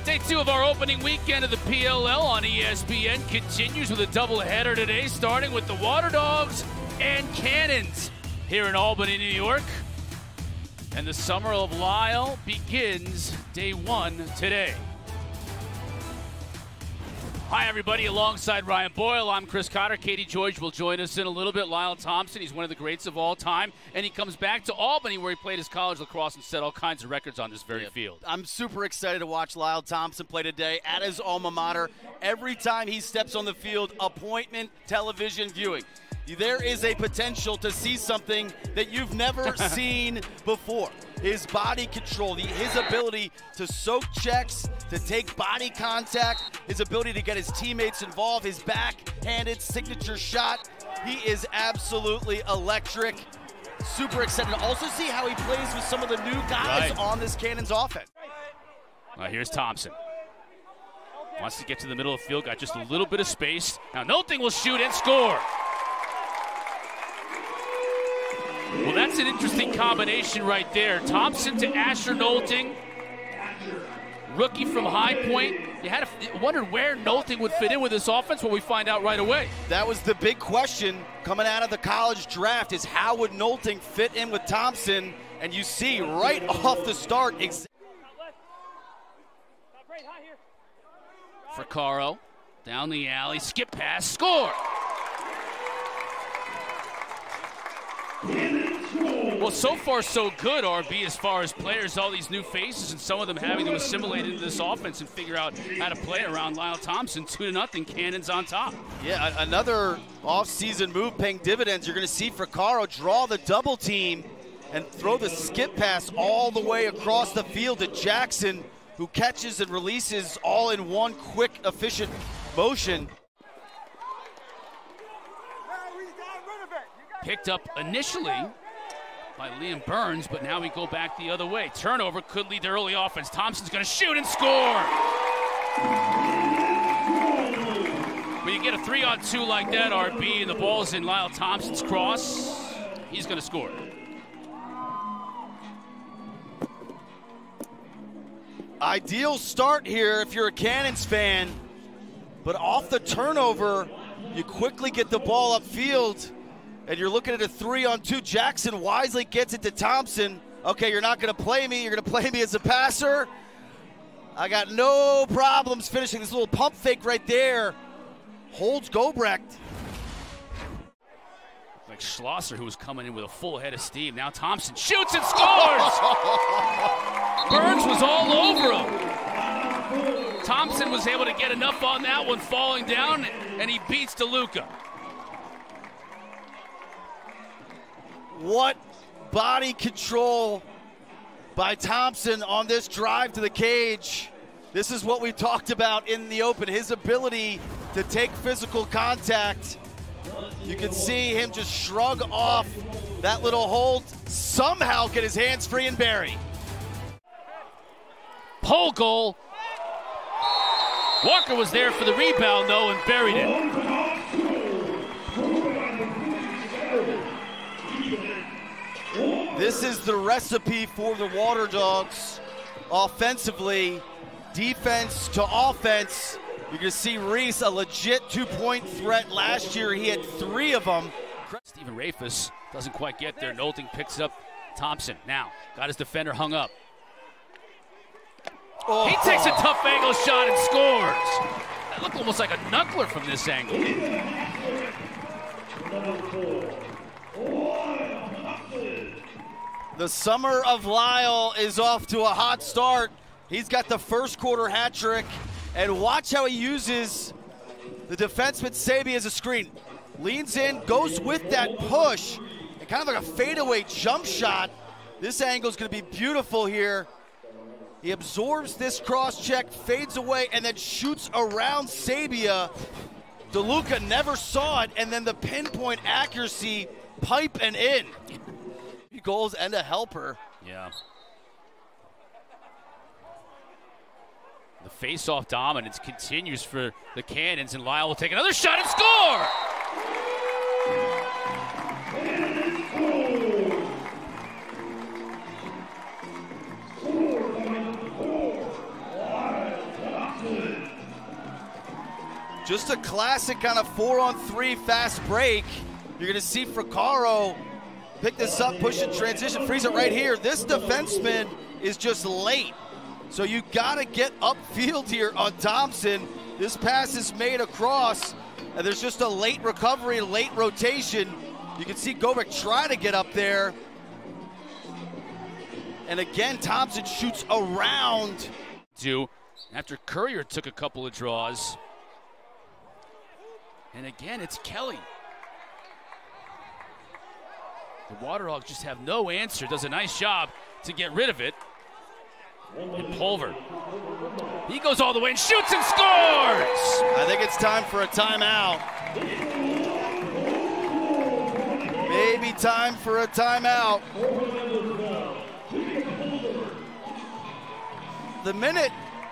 Day 2 of our opening weekend of the PLL on ESPN continues with a doubleheader today, starting with the Waterdogs and Cannons here in Albany, New York. And the summer of Lisle begins day 1 today. Hi, everybody. Alongside Ryan Boyle, I'm Chris Cotter. Katie George will join us in a little bit. Lyle Thompson, he's one of the greats of all time. And he comes back to Albany, where he played his college lacrosse and set all kinds of records on this very field. I'm super excited to watch Lyle Thompson play today at his alma mater. Every time he steps on the field, appointment television viewing. There is a potential to see something that you've never seen before. His body control, his ability to soak checks, to take body contact, his ability to get his teammates involved, his backhanded signature shot. He is absolutely electric. Super excited to also see how he plays with some of the new guys on this Cannons offense. Here's Thompson. Wants to get to the middle of the field, got just a little bit of space. Now Nolting will shoot and score. Well, that's an interesting combination right there. Thompson to Asher Nolting. Rookie from High Point. You had to wonder where Nolting would fit in with this offense. Well, we find out right away. That was the big question coming out of the college draft, is how would Nolting fit in with Thompson? And you see right off the start. Fracaro down the alley, skip pass, score. Well, so far so good, RB, as far as players, all these new faces, and some of them having to assimilate into this offense and figure out how to play around Lyle Thompson. 2-0, Cannons on top. Yeah, another off-season move paying dividends. You're going to see Fracaro draw the double team and throw the skip pass all the way across the field to Jackson, who catches and releases all in one quick, efficient motion. Picked up initially by Liam Burns, but now we go back the other way. Turnover could lead to early offense. Thompson's going to shoot and score. When you get a 3-on-2 like that, RB, and the ball's in Lyle Thompson's cross, he's going to score. Ideal start here if you're a Cannons fan, but off the turnover, you quickly get the ball upfield. And you're looking at a 3-on-2. Jackson wisely gets it to Thompson. Okay, you're not going to play me. You're going to play me as a passer. I got no problems finishing this little pump fake right there. Holds Gobrecht. Like Schlosser, who was coming in with a full head of steam. Now Thompson shoots and scores! Burns was all over him. Thompson was able to get enough on that one, falling down, and he beats DeLuca. What body control by Thompson on this drive to the cage. This is what we talked about in the open, his ability to take physical contact. You can see him just shrug off that little hold, somehow get his hands free and bury. Pole goal. Walker was there for the rebound, though, and buried it. This is the recipe for the Waterdogs offensively. Defense to offense. You're going to see Reese, a legit 2-point threat. Last year, he had 3 of them. Stephen Rafus doesn't quite get there. Nolting picks up Thompson. Now, got his defender hung up. Oh. He takes a tough angle shot and scores. That looked almost like a knuckler from this angle. The summer of Lisle is off to a hot start. He's got the first quarter hat trick. And watch how he uses the defenseman Sabi as a screen. Leans in, goes with that push, and kind of like a fadeaway jump shot. This angle is going to be beautiful here. He absorbs this cross check, fades away, and then shoots around Sabia. DeLuca never saw it, and then the pinpoint accuracy, pipe and in. Goals and a helper. Yeah. The face-off dominance continues for the Cannons, and Lisle will take another shot and score! Just a classic kind of 4-on-3 fast break. You're going to see Fracaro pick this up, push it, transition, freeze it right here. This defenseman is just late. So you got to get upfield here on Thompson. This pass is made across, and there's just a late recovery, late rotation. You can see Govek try to get up there. And again, Thompson shoots around. After Courier took a couple of draws. And again, it's Kelly. The Waterdogs just have no answer. Does a nice job to get rid of it. And Pulver. He goes all the way and shoots and scores! I think it's time for a timeout. Maybe time for a timeout.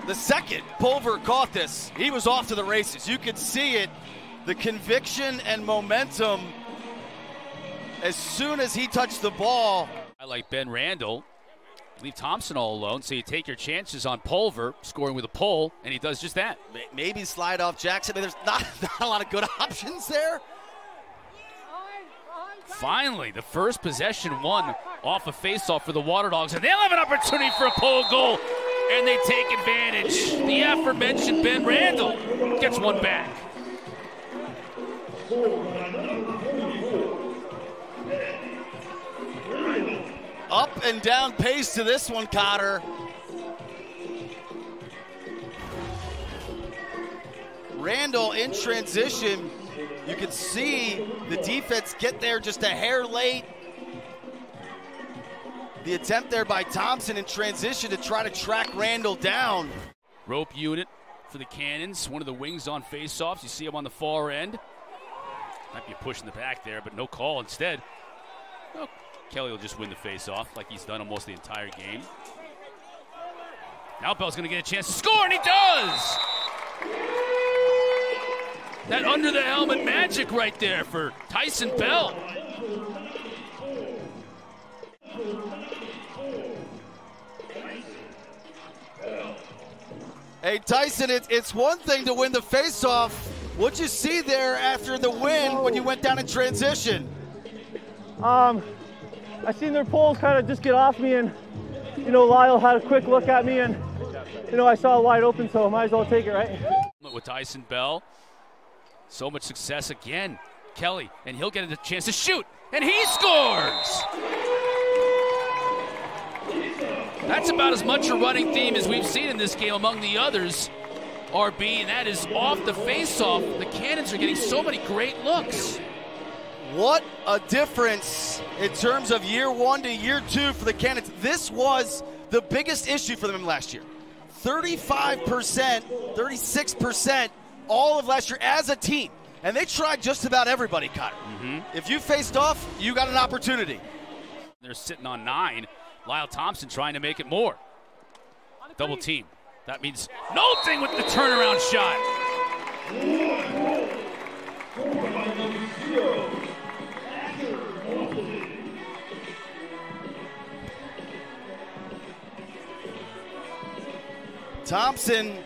The second Pulver caught this, he was off to the races. You could see it, the conviction and momentum as soon as he touched the ball. I like Ben Randall. Leave Thompson all alone, so you take your chances on Pulver scoring with a pull, and he does just that. Maybe slide off Jackson. I mean, there's not a lot of good options there. Finally, the first possession won off a faceoff for the Waterdogs, and they'll have an opportunity for a pull goal, and they take advantage. The aforementioned Ben Randall gets one back. Up and down pace to this one, Cotter. Randall in transition. You can see the defense get there just a hair late. The attempt there by Thompson in transition to try to track Randall down. Rope unit for the Cannons. One of the wings on faceoffs. You see him on the far end. Might be a push in the back there, but no call instead. Well, Kelly will just win the faceoff like he's done almost the entire game. Now Bell's going to get a chance to score, and he does! That under the helmet magic right there for Tyson Bell. Hey, Tyson, it's one thing to win the faceoff. What'd you see there after the win when you went down in transition? I seen their poles kind of just get off me, and, Lyle had a quick look at me, and, I saw it wide open, so I might as well take it, right? With Tyson Bell. So much success again. Kelly, and he'll get a chance to shoot, and he scores! That's about as much a running theme as we've seen in this game among the others, RB, and that is off the face-off. The Cannons are getting so many great looks. What a difference in terms of year one to year two for the Cannons. This was the biggest issue for them last year. 35%, 36% all of last year as a team. And they tried just about everybody, Cotter. If you faced off, you got an opportunity. They're sitting on 9. Lyle Thompson trying to make it more. Double team. That means Nolting with the turnaround shot. Thompson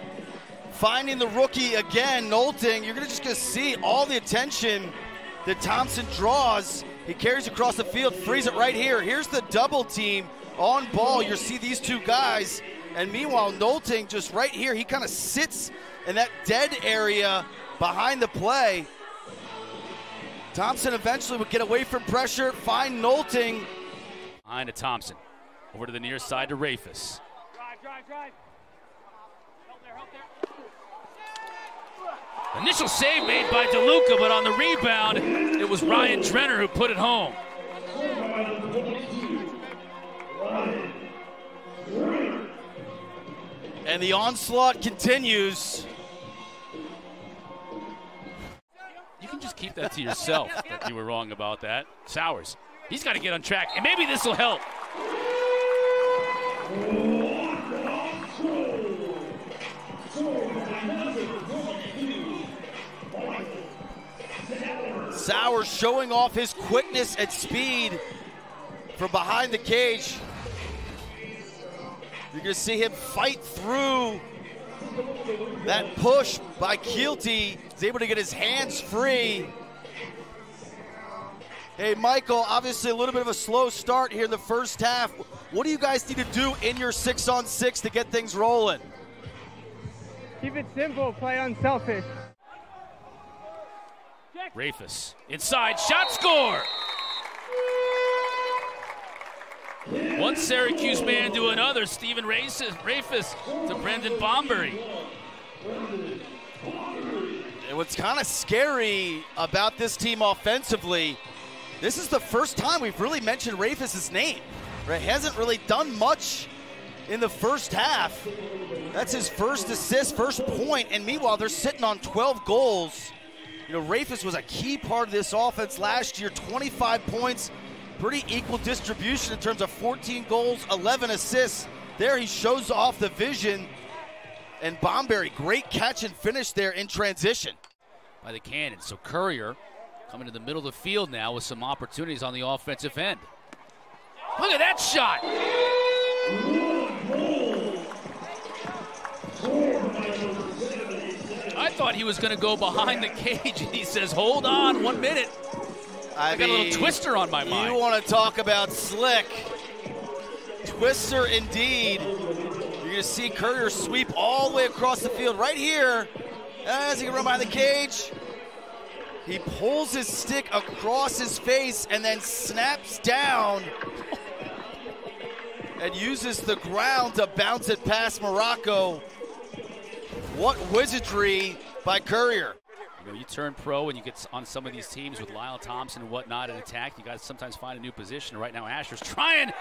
finding the rookie again, Nolting. You're just going to see all the attention that Thompson draws. He carries across the field, frees it right here. Here's the double team on ball. You'll see these two guys. And meanwhile, Nolting just right here, he kind of sits in that dead area behind the play. Thompson eventually would get away from pressure, find Nolting. Behind to Thompson. Over to the near side to Rafus. Drive. Initial save made by DeLuca, but on the rebound, it was Ryan Drenner who put it home. And the onslaught continues. You can just keep that to yourself that you were wrong about that. Sowers, he's got to get on track, and maybe this will help. Sowers showing off his quickness and speed from behind the cage. You're going to see him fight through That push by Keelty is able to get his hands free. Hey, Michael, obviously a little bit of a slow start here in the first half. What do you guys need to do in your 6-on-6 to get things rolling? Keep it simple, play unselfish. Rafis, inside, shot, score! One Syracuse man to another, Stephen Rafis to Brendan Bombury. And what's kind of scary about this team offensively, this is the first time we've really mentioned Rafis' name. Right? He hasn't really done much in the first half. That's his first assist, first point, and meanwhile they're sitting on 12 goals. You know, Rafis was a key part of this offense last year, 25 points, pretty equal distribution in terms of 14 goals, 11 assists. There he shows off the vision. And Bombury, great catch and finish there in transition. By the Cannons, so Courier coming to the middle of the field now with some opportunities on the offensive end. Look at that shot! I thought he was going to go behind the cage, and he says, hold on 1 minute. I got a little twister on my mind. You want to talk about slick. Twister indeed. You're going to see Courier sweep all the way across the field right here. As he can run behind the cage. He pulls his stick across his face and then snaps down and uses the ground to bounce it past Morocco. What wizardry by Courier. You know, you turn pro and you get on some of these teams with Lyle Thompson and whatnot in attack. You got to sometimes find a new position. Right now, Asher's trying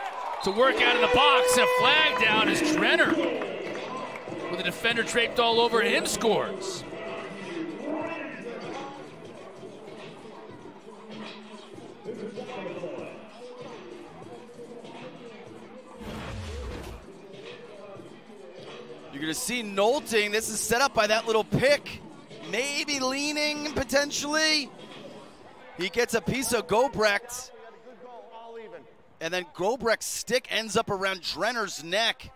to work out of the box. And a flag down as Drenner, with a defender draped all over him, scores. You're going to see Nolting. This is set up by that little pick. Maybe leaning, potentially. He gets a piece of Gobrecht. And then Gobrecht's stick ends up around Drenner's neck.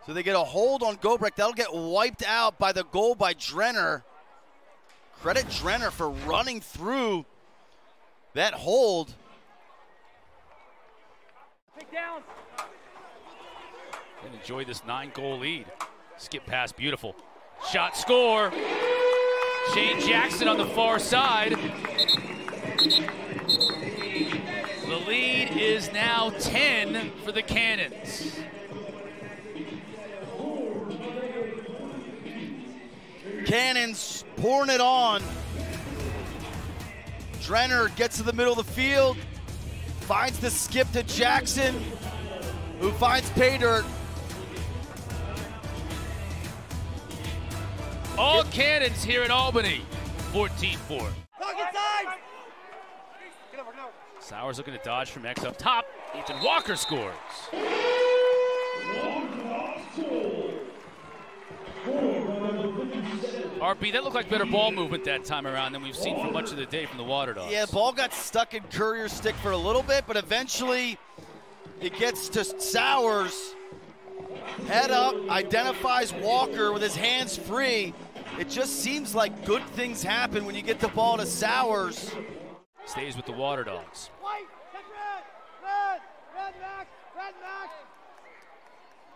So they get a hold on Gobrecht. That'll get wiped out by the goal by Drenner. Credit Drenner for running through that hold. Take down. And enjoy this 9-goal lead. Skip pass, beautiful. Shot, score. Shane Jackson on the far side. The lead is now 10 for the Cannons. Cannons pouring it on. Drenner gets to the middle of the field, finds the skip to Jackson, who finds pay dirt. All Cannons here in Albany, 14-4. Sowers looking to dodge from X up top. Ethan Walker scores. RP, that looked like better ball movement that time around than we've seen for much of the day from the Waterdogs. Yeah, the ball got stuck in Courier's stick for a little bit, but eventually it gets to Sowers. Head up, identifies Walker with his hands free. It just seems like good things happen when you get the ball to Sowers. Stays with the Waterdogs.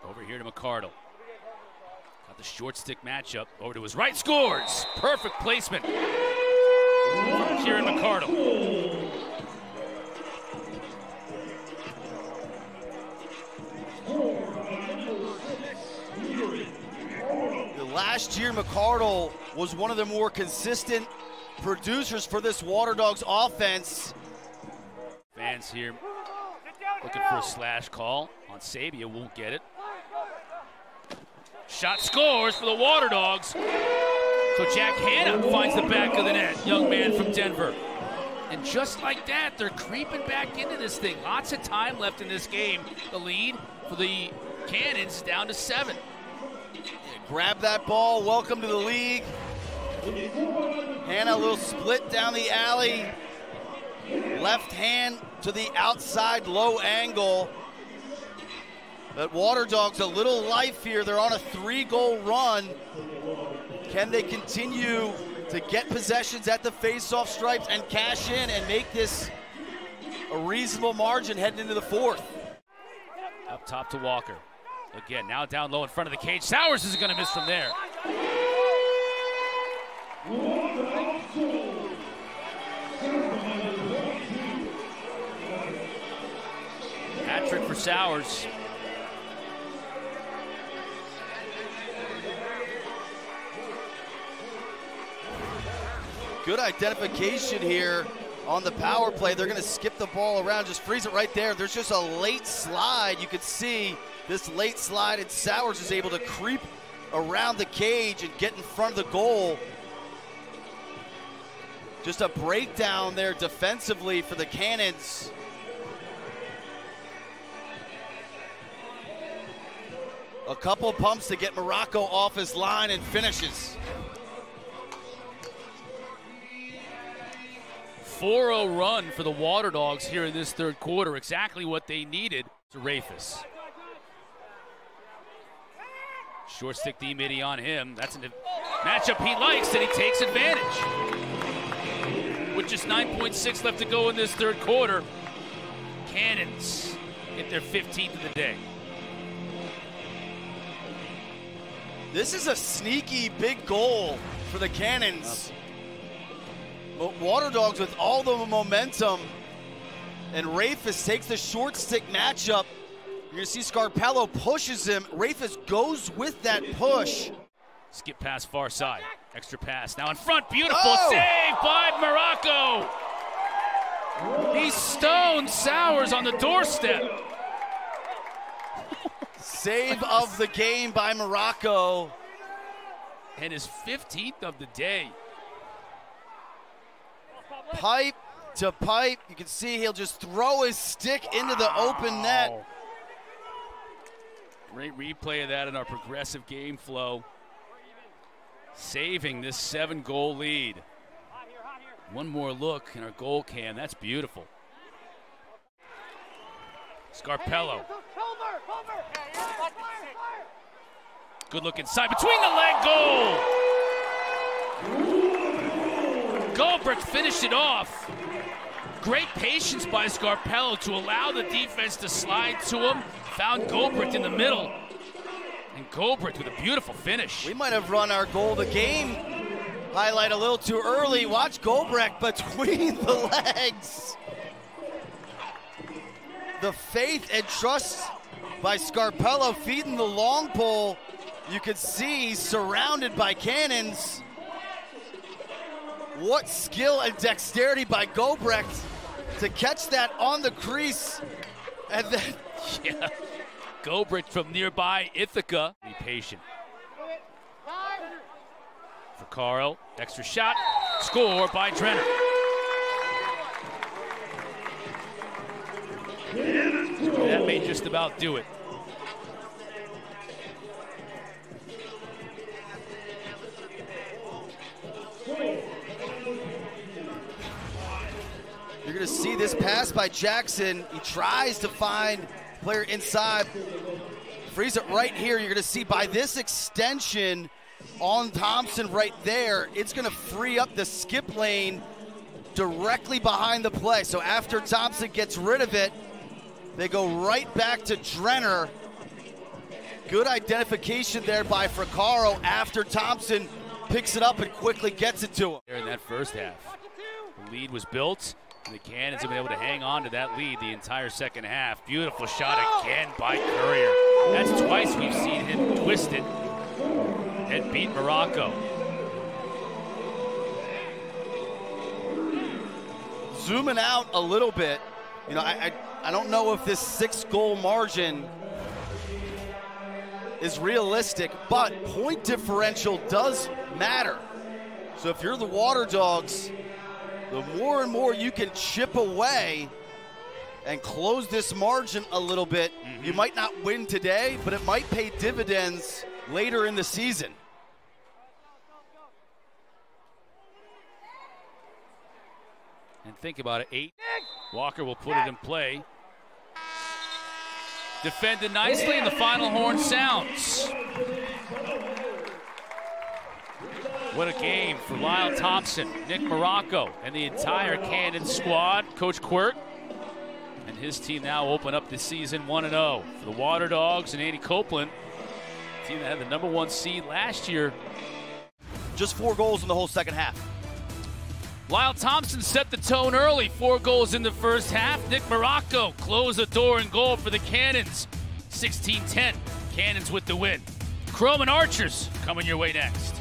Over here to McCardle. Got the short stick matchup. Over to his right, scores! Perfect placement from Kieran McCardle. Last year, McCardle was one of the more consistent producers for this Waterdogs offense. Fans here looking for a slash call on Sabia, won't get it. Shot, scores for the Waterdogs. So Jack Hanna finds the back of the net, young man from Denver. And just like that, they're creeping back into this thing. Lots of time left in this game. The lead for the Cannons down to 7. Grab that ball, welcome to the league. Hanna, a little split down the alley. Left hand to the outside, low angle. But Waterdogs a little life here. They're on a 3-goal run. Can they continue to get possessions at the face-off stripes and cash in and make this a reasonable margin heading into the fourth? Up top to Walker. Again, now down low in front of the cage. Sowers isn't going to miss from there. Hat-trick for Sowers. Good identification here on the power play. They're going to skip the ball around, just freeze it right there. There's just a late slide. You could see this late slide, and Sowers is able to creep around the cage and get in front of the goal. Just a breakdown there defensively for the Cannons. A couple pumps to get Morocco off his line and finishes. 4-0 run for the Waterdogs here in this third quarter. Exactly what they needed to Rafis. Short stick D-Mitty on him. That's a matchup he likes, and he takes advantage. With just 9.6 left to go in this third quarter, Cannons get their 15th of the day. This is a sneaky big goal for the Cannons. But Waterdogs with all the momentum, and Rafis takes the short stick matchup. You're going to see Scarpello pushes him. Rafis goes with that push. Skip pass far side. Extra pass now in front. Beautiful save by Morocco. He stoned Sowers on the doorstep. Save of the game by Morocco. And his 15th of the day. Pipe to pipe. You can see he'll just throw his stick into the open net. Great replay of that in our progressive game flow. Saving this 7-goal lead. One more look in our goal cam. That's beautiful. Scarpello. Good look inside between the leg goal. Goldberg finished it off. Great patience by Scarpello to allow the defense to slide to him. Found Goldberg in the middle. And Goldberg with a beautiful finish. We might have run our goal of the game highlight a little too early. Watch Goldberg between the legs. The faith and trust by Scarpello feeding the long pole. You can see he's surrounded by Cannons. What skill and dexterity by Gobrecht to catch that on the crease. And then, yeah, Gobrecht from nearby Ithaca. Be patient. For Carl, extra shot, score by Drenner. That may just about do it. You're going to see this pass by Jackson. He tries to find player inside. Frees it right here. You're going to see by this extension on Thompson right there, it's going to free up the skip lane directly behind the play. So after Thompson gets rid of it, they go right back to Drenner. Good identification there by Fracaro after Thompson picks it up and quickly gets it to him. In that first half, the lead was built. The Cannons have been able to hang on to that lead the entire second half. Beautiful shot again by Courier. That's twice we've seen him twist it and beat Morocco. Zooming out a little bit, you know, I don't know if this 6-goal margin is realistic, but point differential does matter. So if you're the Waterdogs, the more and more you can chip away and close this margin a little bit, you might not win today, but it might pay dividends later in the season. And think about it, 8. Walker will put it in play. Defended nicely, and the final horn sounds. What a game for Lyle Thompson, Nick Morocco, and the entire Cannon squad. Coach Quirt and his team now open up the season 1-0 for the Waterdogs and Andy Copeland, team that had the #1 seed last year. Just 4 goals in the whole second half. Lyle Thompson set the tone early, 4 goals in the first half. Nick Morocco closed the door and goal for the Cannons. 16-10, Cannons with the win. Chrome and Archers coming your way next.